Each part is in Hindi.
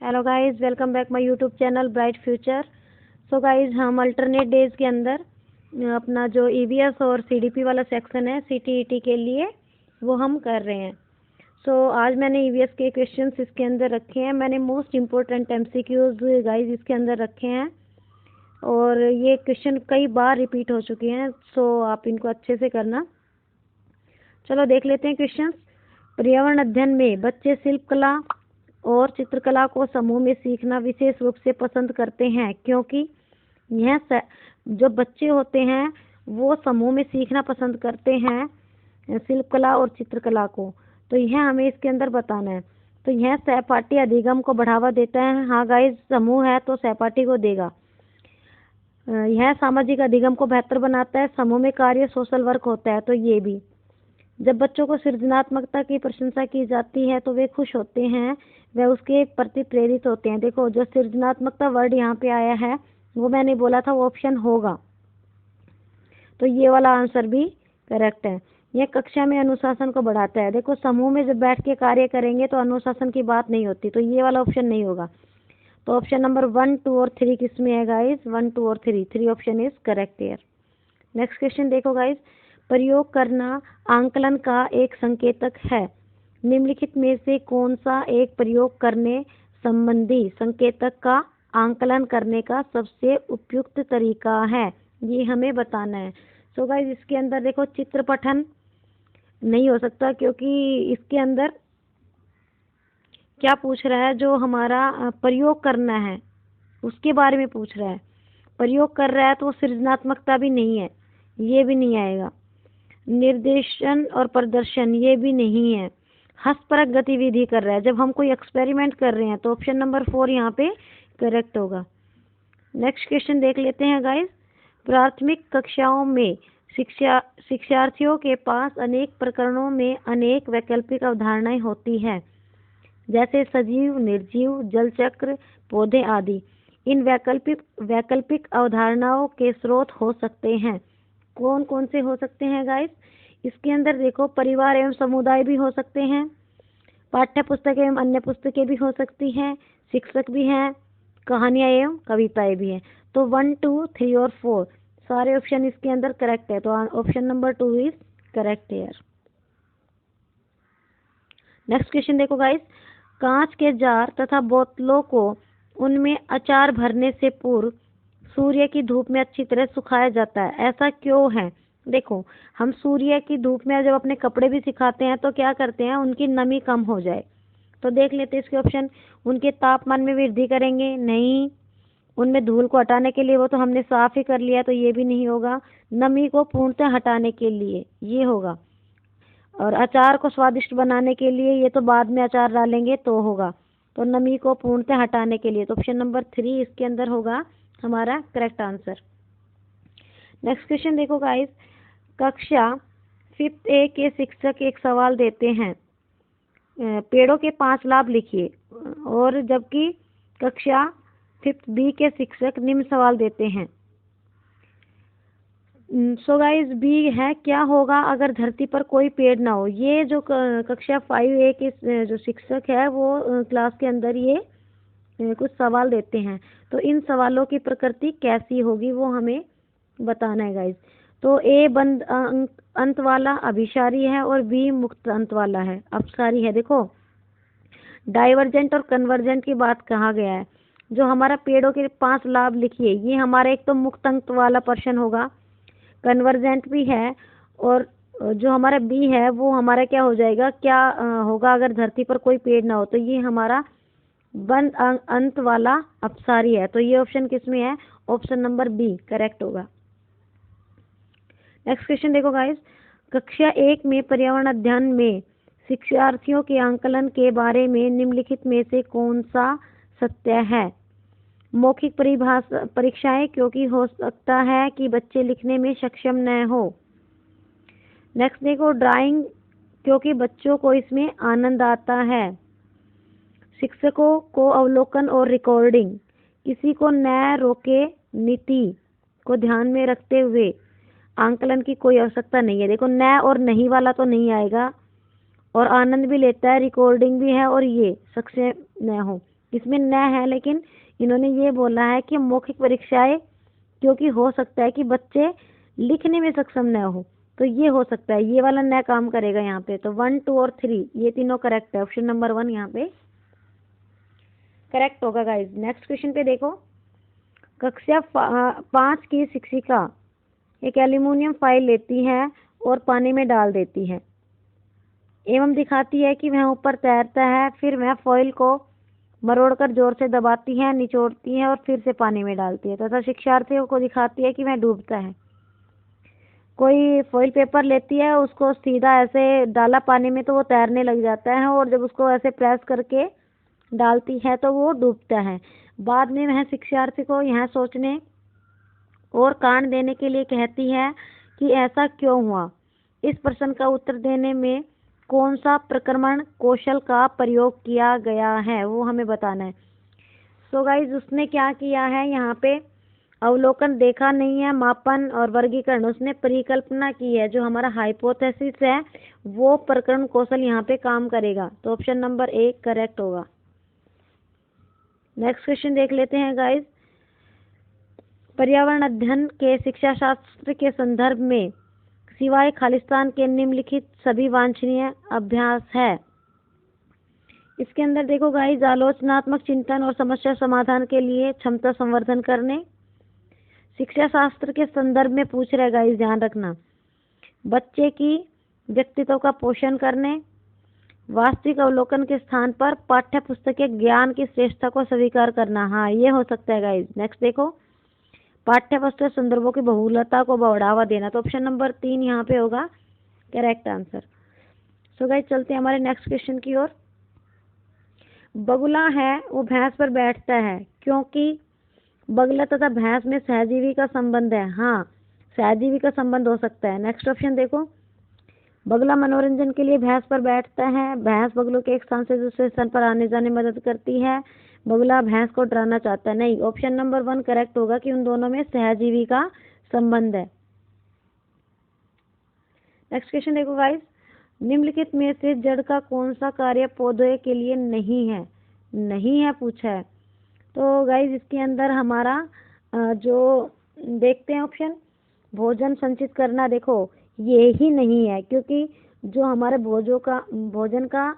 Hello guys, welcome back my YouTube channel bright future. So guys, हम अल्टरनेट डेज के अंदर अपना जो ईवीएस और सीडीपी वाला सेक्शन है सीटीईटी के लिए वो हम कर रहे हैं। सो आज मैंने ईवीएस के क्वेश्चंस इसके अंदर रखे हैं। मैंने मोस्ट इम्पोर्टेंट एमसीक्यूज गाइस इसके अंदर रखे हैं और ये क्वेश्चन कई बार रिपीट हो चुके हैं। सो आप इनको अच्छे से करना। चलो देख लेते हैं क्वेश्चंस। पर्यावरण अध्ययन में बच्चे शिल्पकला और चित्रकला को समूह में सीखना विशेष रूप से पसंद करते हैं क्योंकि यह जो बच्चे होते हैं वो समूह में सीखना पसंद करते हैं शिल्पकला और चित्रकला को। तो यह हमें इसके अंदर बताना है। तो यह सहपाठी अधिगम को बढ़ावा देता है। हाँ गाइस, समूह है तो सहपाठी को देगा। यह सामाजिक अधिगम को बेहतर बनाता है। समूह में कार्य सोशल वर्क होता है। तो ये भी जब बच्चों को सृजनात्मकता की प्रशंसा की जाती है तो वे खुश होते हैं, वे उसके प्रति प्रेरित होते हैं। देखो, जो सृजनात्मकता वर्ड यहाँ पे आया है वो मैंने बोला था वो ऑप्शन होगा, तो ये वाला आंसर भी करेक्ट है। यह कक्षा में अनुशासन को बढ़ाता है। देखो, समूह में जब बैठ के कार्य करेंगे तो अनुशासन की बात नहीं होती, तो ये वाला ऑप्शन नहीं होगा। तो ऑप्शन नंबर 1, 2 और 3 किसमें है गाइस? 1, 2 और 3 option is correct here. Next question देखो गाइस। प्रयोग करना आंकलन का एक संकेतक है। निम्नलिखित में से कौन सा एक प्रयोग करने संबंधी संकेतक का आंकलन करने का सबसे उपयुक्त तरीका है? ये हमें बताना है। सो गाइस, इसके अंदर देखो, चित्र पठन नहीं हो सकता क्योंकि इसके अंदर क्या पूछ रहा है, जो हमारा प्रयोग करना है उसके बारे में पूछ रहा है। प्रयोग कर रहा है तो सृजनात्मकता भी नहीं है, ये भी नहीं आएगा। निर्देशन और प्रदर्शन ये भी नहीं है। हस्तपरक गतिविधि कर रहा है, जब हम कोई एक्सपेरिमेंट कर रहे हैं, तो ऑप्शन नंबर 4 यहाँ पे करेक्ट होगा। नेक्स्ट क्वेश्चन देख लेते हैं गाइस। प्राथमिक कक्षाओं में शिक्षार्थियों के पास अनेक प्रकरणों में अनेक वैकल्पिक अवधारणाएं होती है, जैसे सजीव, निर्जीव, जल चक्र, पौधे आदि। इन वैकल्पिक अवधारणाओं के स्रोत हो सकते हैं। कौन कौन से हो सकते हैं गाइस? इसके अंदर देखो, परिवार एवं समुदाय भी हो सकते हैं, पाठ्य पुस्तक एवं अन्य पुस्तकें भी हो सकती हैं, शिक्षक भी हैं, कहानियां एवं कविताएं भी हैं। तो 1, 2, 3 और 4 सारे ऑप्शन इसके अंदर करेक्ट है। तो option number 2 is correct here. Next question देखो गाइस। कांच के जार तथा बोतलों को उनमें अचार भरने से पूर्व सूर्य की धूप में अच्छी तरह सुखाया जाता है, ऐसा क्यों है? देखो, हम सूर्य की धूप में जब अपने कपड़े भी सिखाते हैं तो क्या करते हैं, उनकी नमी कम हो जाए। तो देख लेते हैं इसके ऑप्शन। उनके तापमान में वृद्धि करेंगे? नहीं। उनमें धूल को हटाने के लिए? वो तो हमने साफ ही कर लिया, तो ये भी नहीं होगा। नमी को पूर्णतः हटाने के लिए ये होगा। और अचार को स्वादिष्ट बनाने के लिए? ये तो बाद में अचार डालेंगे तो होगा। तो नमी को पूर्णतः हटाने के लिए, तो ऑप्शन नंबर 3 इसके अंदर होगा हमारा करेक्ट आंसर। नेक्स्ट क्वेश्चन देखो गाइस। कक्षा 5th A के शिक्षक एक सवाल देते हैं, पेड़ों के 5 लाभ लिखिए। और जबकि कक्षा 5th B के शिक्षक निम्न सवाल देते हैं। सो गाइस, बी है क्या होगा अगर धरती पर कोई पेड़ ना हो? ये जो कक्षा 5A के जो शिक्षक है वो क्लास के अंदर ये कुछ सवाल देते हैं, तो इन सवालों की प्रकृति कैसी होगी वो हमें बताना है गाइस। तो ए बंद अंत वाला अभिसारी है और बी मुक्त अंत वाला है अपसारी है। देखो, डाइवर्जेंट और कन्वर्जेंट की बात कहा गया है। जो हमारा पेड़ों के 5 लाभ लिखिए, ये हमारा एक तो मुक्त अंत वाला पर्सन होगा, कन्वर्जेंट भी है, और जो हमारा बी है वो हमारा क्या हो जाएगा, क्या होगा अगर धरती पर कोई पेड़ ना हो? तो ये हमारा बंद अंत वाला अपसारी है। तो ये ऑप्शन किसमें है? ऑप्शन नंबर बी करेक्ट होगा। नेक्स्ट क्वेश्चन देखो गाइस। कक्षा 1 में पर्यावरण अध्ययन में शिक्षार्थियों के आंकलन के बारे में निम्नलिखित में से कौन सा सत्य है? मौखिक परीक्षाएं क्योंकि हो सकता है कि बच्चे लिखने में सक्षम न हो। नेक्स्ट देखो, ड्राइंग क्योंकि बच्चों को इसमें आनंद आता है। शिक्षकों को अवलोकन और रिकॉर्डिंग, किसी को न रोके नीति को ध्यान में रखते हुए आंकलन की कोई आवश्यकता नहीं है। देखो, न और नहीं वाला तो नहीं आएगा, और आनंद भी लेता है, रिकॉर्डिंग भी है, और ये सक्षम न हो, इसमें न है, लेकिन इन्होंने ये बोला है कि मौखिक परीक्षाएं, क्योंकि हो सकता है कि बच्चे लिखने में सक्षम न हो, तो ये हो सकता है, ये वाला न काम करेगा यहाँ पे। तो 1, 2 और 3 ये तीनों करेक्ट है। ऑप्शन नंबर 1 यहाँ पे करेक्ट होगा गाइज। नेक्स्ट क्वेश्चन पे देखो, कक्षा 5 की शिक्षिका एक एल्यूमिनियम फाइल लेती है और पानी में डाल देती है एवं दिखाती है कि वह ऊपर तैरता है। फिर वह फॉइल को मरोड़कर जोर से दबाती है, निचोड़ती है और फिर से पानी में डालती है तथा शिक्षार्थियों को दिखाती है कि वह डूबता है। कोई फॉइल पेपर लेती है, उसको सीधा ऐसे डाला पानी में तो वो तैरने लग जाता है, और जब उसको ऐसे प्रेस करके डालती है तो वो डूबता है। बाद में वह शिक्षार्थी को यह सोचने और कारण देने के लिए कहती है कि ऐसा क्यों हुआ। इस प्रश्न का उत्तर देने में कौन सा प्रक्रमण कौशल का प्रयोग किया गया है वो हमें बताना है। सो गाइज उसने क्या किया है, यहाँ पे अवलोकन देखा नहीं है, मापन और वर्गीकरण उसने परिकल्पना की है। जो हमारा हाइपोथेसिस है वो प्रक्रमण कौशल यहाँ पे काम करेगा। तो ऑप्शन नंबर 1 करेक्ट होगा। नेक्स्ट क्वेश्चन देख लेते हैं गाइज। पर्यावरण अध्ययन के शिक्षा शास्त्र के संदर्भ में सिवाय खालिस्तान के निम्नलिखित सभी वांछनीय अभ्यास है। इसके अंदर देखो गाइस, आलोचनात्मक चिंतन और समस्या समाधान के लिए क्षमता संवर्धन करने। शिक्षा शास्त्र के संदर्भ में पूछ रहे गाइस, ध्यान रखना। बच्चे की व्यक्तित्व का पोषण करने। वास्तविक अवलोकन के स्थान पर पाठ्य पुस्तक के ज्ञान की श्रेष्ठता को स्वीकार करना। हाँ, ये हो सकता है गाइस। नेक्स्ट देखो, पाठ्य पुस्तक संदर्भों की बहुलता को बढ़ावा देना। तो ऑप्शन नंबर 3 यहाँ पे होगा करेक्ट आंसर। सो गाइस चलते हैं हमारे नेक्स्ट क्वेश्चन की ओर। बगुला है वो भैंस पर बैठता है क्योंकि बगला तथा भैंस में सहजीवी का संबंध है। हाँ, सहजीवी का संबंध हो सकता है। नेक्स्ट ऑप्शन देखो, बगला मनोरंजन के लिए भैंस पर बैठता है। भैंस बगलों के एक स्थान से दूसरे स्थान पर आने जाने में मदद करती है। बगुला भैंस को डराना चाहता है। नहीं, ऑप्शन नंबर 1 करेक्ट होगा कि उन दोनों में सहजीवी का संबंध है। नेक्स्ट क्वेश्चन देखो गाइस, निम्नलिखित में से जड़ का कौन सा कार्य पौधे के लिए नहीं है? नहीं है पूछा है। तो गाइस इसके अंदर हमारा जो देखते हैं ऑप्शन, भोजन संचित करना, देखो ये ही नहीं है, क्योंकि जो हमारे भोजन का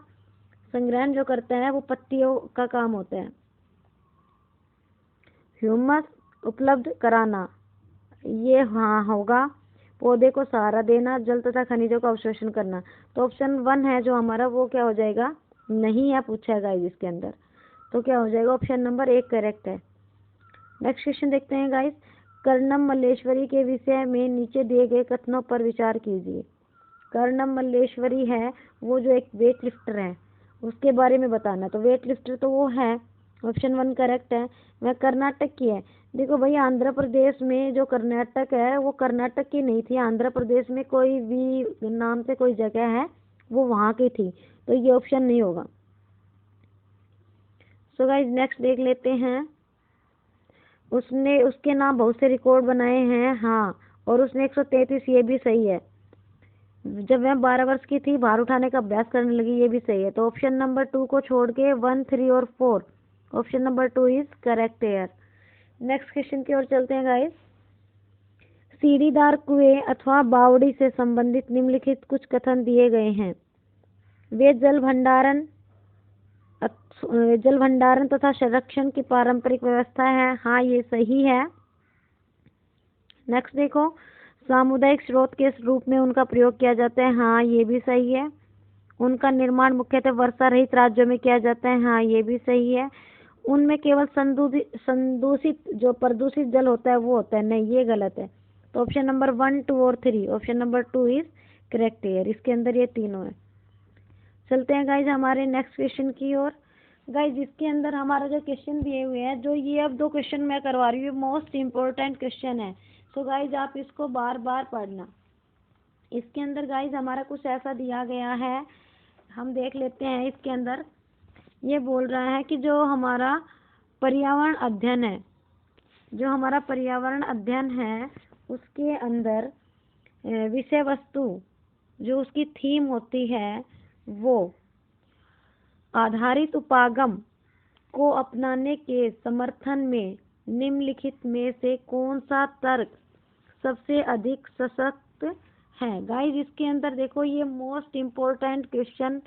संग्रहण जो करता है वो पत्तियों का काम होता है। ह्यूमस उपलब्ध कराना, ये हाँ होगा। पौधे को सहारा देना, जल तथा खनिजों का अवशोषण करना। तो ऑप्शन 1 है जो हमारा, वो क्या हो जाएगा? नहीं है पूछा है गाइस इसके अंदर। तो क्या हो जाएगा? ऑप्शन नंबर 1 करेक्ट है। नेक्स्ट क्वेश्चन देखते हैं गाइस, कर्णम मल्लेश्वरी के विषय में नीचे दिए गए कथनों पर विचार कीजिए। कर्णम मल्लेश्वरी है वो जो एक वेट लिफ्टर है, उसके बारे में बताना। तो वेट लिफ्टर तो वो है, ऑप्शन 1 करेक्ट है। वह कर्नाटक की है। देखो भाई, आंध्र प्रदेश में जो कर्नाटक है वो कर्नाटक की नहीं थी, आंध्र प्रदेश में कोई भी नाम से कोई जगह है वो वहाँ की थी, तो ये ऑप्शन नहीं होगा। सो गाइस नेक्स्ट देख लेते हैं, उसके नाम बहुत से रिकॉर्ड बनाए हैं। हाँ, और उसने 133, ये भी सही है। जब वह 12 वर्ष की थी भार उठाने का अभ्यास करने लगी, ये भी सही है। तो ऑप्शन नंबर 2 को छोड़ के 1, 3 और 4, option number 2 is correct here. Next question की ओर चलते हैं गाइस। सीढ़ीदार कुएं अथवा बावड़ी से संबंधित निम्नलिखित कुछ कथन दिए गए हैं। वे जल भंडारण तथा संरक्षण की पारंपरिक व्यवस्था है। हाँ, ये सही है। नेक्स्ट देखो, सामुदायिक स्रोत के रूप में उनका प्रयोग किया जाता है। हाँ, ये भी सही है। उनका निर्माण मुख्यतः वर्षा रहित राज्यों में किया जाता है। हाँ, ये भी सही है। उनमें केवल संदूषित जो प्रदूषित जल होता है वो होता है। नहीं, ये गलत है। तो ऑप्शन नंबर 1, 2 और 3, ऑप्शन नंबर 2 इज करेक्ट है। इसके अंदर ये तीनों है। चलते हैं गाइज हमारे नेक्स्ट क्वेश्चन की ओर। गाइज इसके अंदर हमारा जो क्वेश्चन दिए हुए हैं, जो ये अब 2 क्वेश्चन मैं करवा रही हूँ, मोस्ट इम्पोर्टेंट क्वेश्चन है। तो गाइज आप इसको बार बार पढ़ना। इसके अंदर गाइज हमारा कुछ ऐसा दिया गया है, हम देख लेते हैं। इसके अंदर ये बोल रहा है कि जो हमारा पर्यावरण अध्ययन है, उसके अंदर विषय वस्तु जो उसकी थीम होती है वो आधारित उपागम को अपनाने के समर्थन में निम्नलिखित में से कौन सा तर्क सबसे अधिक सशक्त है। गाइस इसके अंदर देखो, ये मोस्ट इम्पोर्टेंट क्वेश्चन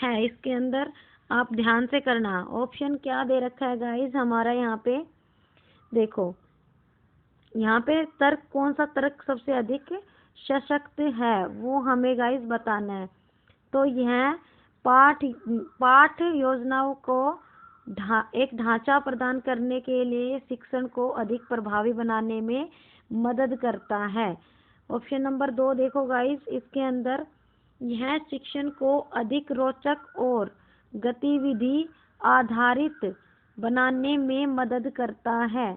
है, इसके अंदर आप ध्यान से करना। ऑप्शन क्या दे रखा है गाइस हमारा, यहाँ पे देखो, यहाँ पे तर्क कौन सा तर्क सबसे अधिक सशक्त है वो हमें गाइस बताना है। तो यह पाठ योजनाओं को एक ढांचा प्रदान करने के लिए शिक्षण को अधिक प्रभावी बनाने में मदद करता है। ऑप्शन नंबर 2 देखो गाइस, इसके अंदर यह शिक्षण को अधिक रोचक और गतिविधि आधारित बनाने में मदद करता है।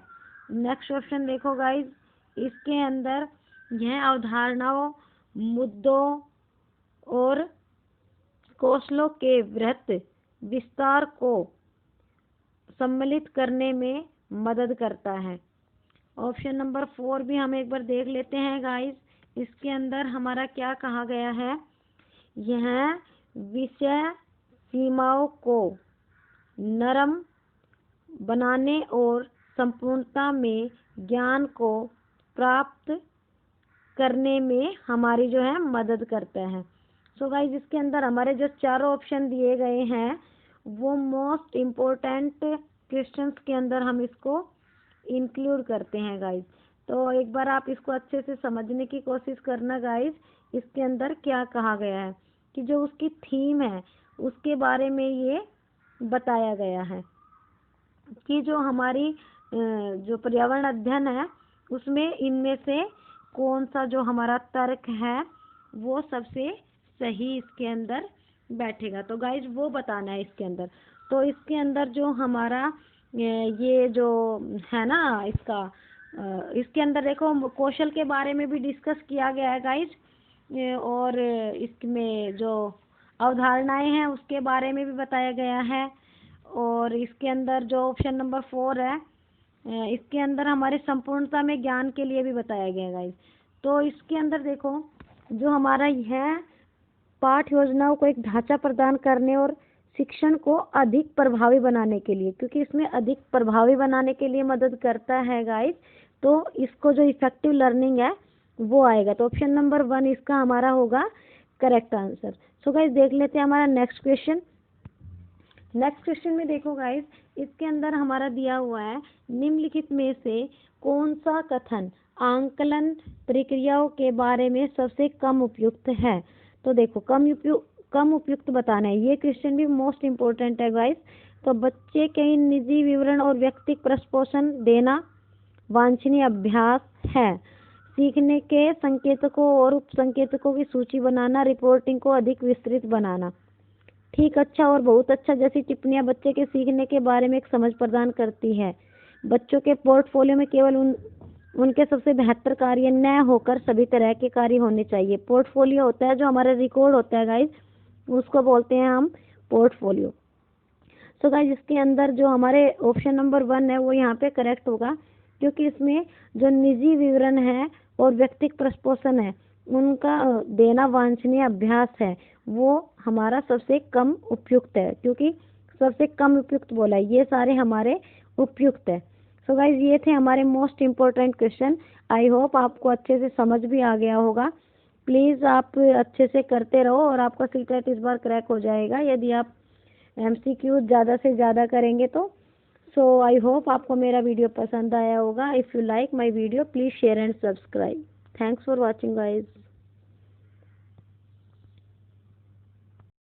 नेक्स्ट ऑप्शन देखो गाइस, इसके अंदर यह अवधारणाओं, मुद्दों और कौशलों के वृहत विस्तार को सम्मिलित करने में मदद करता है। ऑप्शन नंबर 4 भी हम एक बार देख लेते हैं गाइस। इसके अंदर हमारा क्या कहा गया है, यह विषय सीमाओं को नरम बनाने और संपूर्णता में ज्ञान को प्राप्त करने में हमारी जो है मदद करता है। सो गाइस इसके अंदर हमारे जो चारों ऑप्शन दिए गए हैं वो मोस्ट इम्पोर्टेंट क्वेश्चंस के अंदर हम इसको इंक्लूड करते हैं गाइस। तो एक बार आप इसको अच्छे से समझने की कोशिश करना गाइस। इसके अंदर क्या कहा गया है कि जो उसकी थीम है उसके बारे में ये बताया गया है कि जो हमारी जो पर्यावरण अध्ययन है उसमें इनमें से कौन सा जो हमारा तर्क है वो सबसे सही इसके अंदर बैठेगा। तो गाइज वो बताना है इसके अंदर। तो इसके अंदर जो हमारा ये जो है ना इसके अंदर देखो कौशल के बारे में भी डिस्कस किया गया है गाइज, और इसमें जो अवधारणाएं हैं उसके बारे में भी बताया गया है। और इसके अंदर जो ऑप्शन नंबर 4 है इसके अंदर हमारे संपूर्णता में ज्ञान के लिए भी बताया गया है गाइज। तो इसके अंदर देखो जो हमारा यह पाठ योजनाओं को एक ढांचा प्रदान करने और शिक्षण को अधिक प्रभावी बनाने के लिए, क्योंकि इसमें अधिक प्रभावी बनाने के लिए मदद करता है गाइज, तो इसको जो इफेक्टिव लर्निंग है वो आएगा। तो ऑप्शन नंबर 1 इसका हमारा होगा करेक्ट आंसर। सो गाइज देख लेते हैं हमारा नेक्स्ट क्वेश्चन। नेक्स्ट क्वेश्चन में देखो गाइज, इसके अंदर हमारा दिया हुआ है निम्नलिखित में से कौन सा कथन आंकलन प्रक्रियाओं के बारे में सबसे कम उपयुक्त है। तो देखो कम उपयुक्त बताना है। ये क्वेश्चन भी मोस्ट इम्पोर्टेंट है गाइज। तो बच्चे के निजी विवरण और व्यक्तिगत प्रश्नपोषण देना वांछनीय अभ्यास है। सीखने के संकेतकों और उपसंकेतकों की सूची बनाना, रिपोर्टिंग को अधिक विस्तृत बनाना। ठीक, अच्छा और बहुत अच्छा जैसी टिप्पणियां बच्चे के सीखने के बारे में एक समझ प्रदान करती है। बच्चों के पोर्टफोलियो में केवल उनके सबसे बेहतर कार्य न होकर सभी तरह के कार्य होने चाहिए। पोर्टफोलियो होता है जो हमारा रिकॉर्ड होता है गाइज, उसको बोलते हैं हम पोर्टफोलियो। सो गाइज इसके अंदर जो हमारे ऑप्शन नंबर 1 है वो यहाँ पे करेक्ट होगा, क्योंकि इसमें जो निजी विवरण है और व्यक्तिगत प्रश्नपोषण है उनका देना वांछनीय अभ्यास है, वो हमारा सबसे कम उपयुक्त है, क्योंकि सबसे कम उपयुक्त बोला है, ये सारे हमारे उपयुक्त है। सो गाइज ये थे हमारे most important question. I hope आपको अच्छे से समझ भी आ गया होगा। प्लीज़ आप अच्छे से करते रहो और आपका सीटेट इस बार क्रैक हो जाएगा यदि आप MCQ ज़्यादा से ज़्यादा करेंगे तो। सो आई होप आपको मेरा वीडियो पसंद आया होगा। If you like my video please share and subscribe. Thanks for watching guys.